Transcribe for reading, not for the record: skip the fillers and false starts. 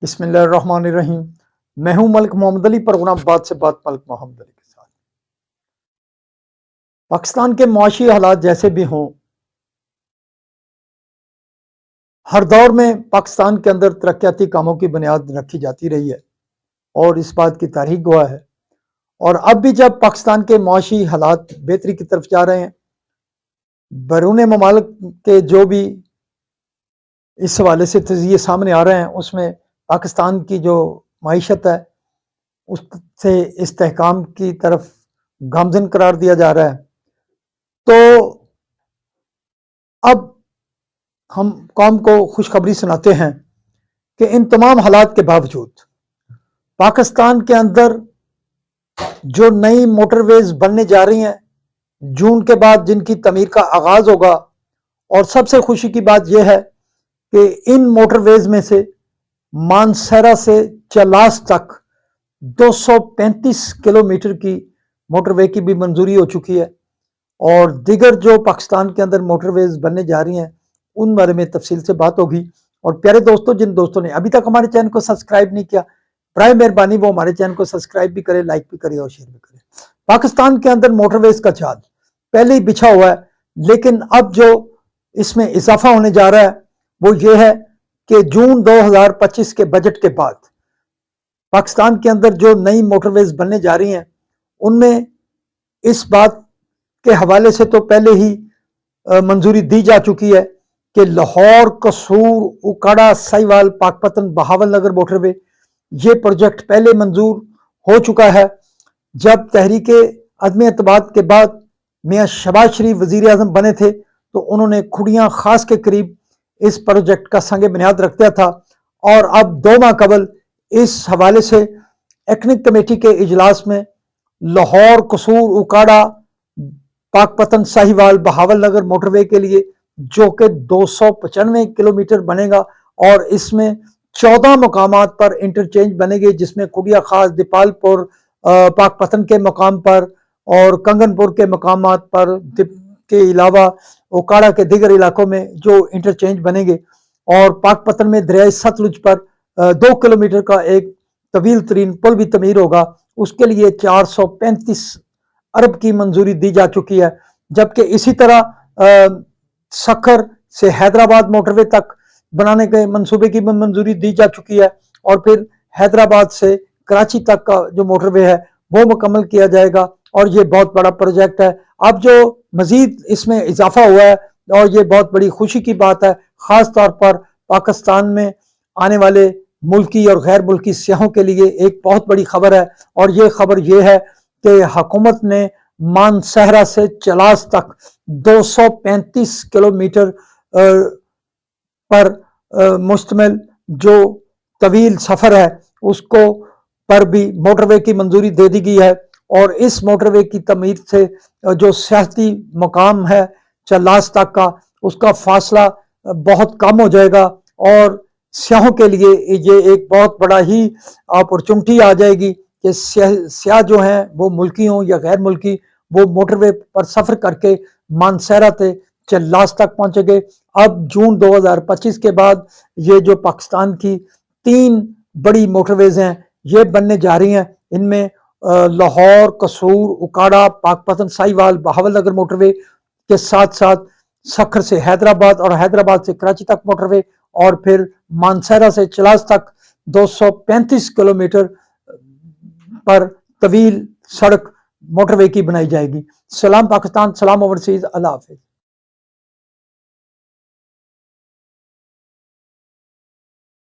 बिस्मिल्लाहिर्रहमानिर्रहीम। मैं हूं मलिक मोहम्मद अली, प्रोग्राम बात से बात मलिक मोहम्मद अली के साथ। पाकिस्तान के मुआशी हालात जैसे भी हों, हर दौर में पाकिस्तान के अंदर तरक्याती कामों की बुनियाद रखी जाती रही है और इस बात की तारीख गवाह है। और अब भी जब पाकिस्तान के मुआशी हालात बेहतरी की तरफ जा रहे हैं, बैरून ममालिक के जो भी इस हवाले से तजिए सामने आ रहे हैं, उसमें पाकिस्तान की जो माईशत है उससे इस्तेहकाम की तरफ गामजन करार दिया जा रहा है। तो अब हम कौम को खुशखबरी सुनाते हैं कि इन तमाम हालात के बावजूद पाकिस्तान के अंदर जो नई मोटरवेज बनने जा रही हैं, जून के बाद जिनकी तमीर का आगाज होगा, और सबसे खुशी की बात यह है कि इन मोटरवेज में से मानसरा से चलास तक 235 किलोमीटर की मोटरवे की भी मंजूरी हो चुकी है। और दिगर जो पाकिस्तान के अंदर मोटरवेज बनने जा रही हैं उन बारे में तफसील से बात होगी। और प्यारे दोस्तों, जिन दोस्तों ने अभी तक हमारे चैनल को सब्सक्राइब नहीं किया, बराए मेहरबानी वो हमारे चैनल को सब्सक्राइब भी करें, लाइक भी करें और शेयर भी करें। पाकिस्तान के अंदर मोटरवेज का जाल पहले ही बिछा हुआ है, लेकिन अब जो इसमें इजाफा होने जा रहा है वो ये है कि जून 2025 के बजट के बाद पाकिस्तान के अंदर जो नई मोटरवेज बनने जा रही हैं उनमें इस बात के हवाले से तो पहले ही मंजूरी दी जा चुकी है कि लाहौर, कसूर, उकाड़ा, साहिवाल, पाकपतन, बहावल नगर मोटरवे, ये प्रोजेक्ट पहले मंजूर हो चुका है। जब तहरीक अदम एतमाद के बाद मियाँ शहबाज शरीफ वजीर आजम बने थे तो उन्होंने खुड़ियाँ खास के करीब इस प्रोजेक्ट का संग बुनियाद रख दिया था। और अब 2 माह कबल इस हवाले से एटनिक कमेटी के इजलास में लाहौर, कसूर, उकाड़ा, पाकपतन, साहिवाल, बहावल नगर मोटरवे के लिए जो कि 295 किलोमीटर बनेगा और इसमें 14 मकामात पर इंटरचेंज बनेंगे, जिसमें कुड़िया खास, दीपालपुर, पाकपतन के मकाम पर और कंगनपुर के मकामात पर के अलावा उकाड़ा के दीगर इलाकों में जो इंटरचेंज बनेंगे। और पाकपतन में दरिया सतलुज पर 2 किलोमीटर का एक तवील तरीन पुल भी तमीर होगा, उसके लिए 435 अरब की मंजूरी दी जा चुकी है। जबकि इसी तरह सखर से हैदराबाद मोटरवे तक बनाने के मंसूबे की मंजूरी दी जा चुकी है और फिर हैदराबाद से कराची तक का जो मोटरवे है वो मुकम्मल किया जाएगा और ये बहुत बड़ा प्रोजेक्ट है। अब जो मजीद इसमें इजाफा हुआ है और ये बहुत बड़ी खुशी की बात है, ख़ास तौर पर पाकिस्तान में आने वाले मुल्की और गैर मुल्की सियाहों के लिए एक बहुत बड़ी खबर है। और ये खबर ये है कि हुकूमत ने मानसहरा से चलास तक 235 किलोमीटर पर मुश्तमिल जो तवील सफ़र है उसको पर भी मोटरवे की मंजूरी दे दी गई है। और इस मोटरवे की तमीर से जो सियाहती मकाम है चलास तक का, उसका फासला बहुत कम हो जाएगा और सियाहों के लिए ये एक बहुत बड़ा ही अपॉर्चुनिटी आ जाएगी कि सियाह जो हैं वो मुल्की हों या गैर मुल्की, वो मोटरवे पर सफ़र करके मानसहरा से चलास तक पहुँचेंगे। अब जून 2025 के बाद ये जो पाकिस्तान की 3 बड़ी मोटरवेज हैं ये बनने जा रही हैं। इनमें लाहौर, कसूर, उकाड़ा, पाकपतन, साहिवाल, बहावल नगर मोटरवे के साथ साथ सखर से हैदराबाद और हैदराबाद से कराची तक मोटरवे और फिर मानसहरा से चलास तक 235 किलोमीटर पर तवील सड़क मोटरवे की बनाई जाएगी। सलाम पाकिस्तान, सलाम ओवरसीज, अल्लाह हाफिज।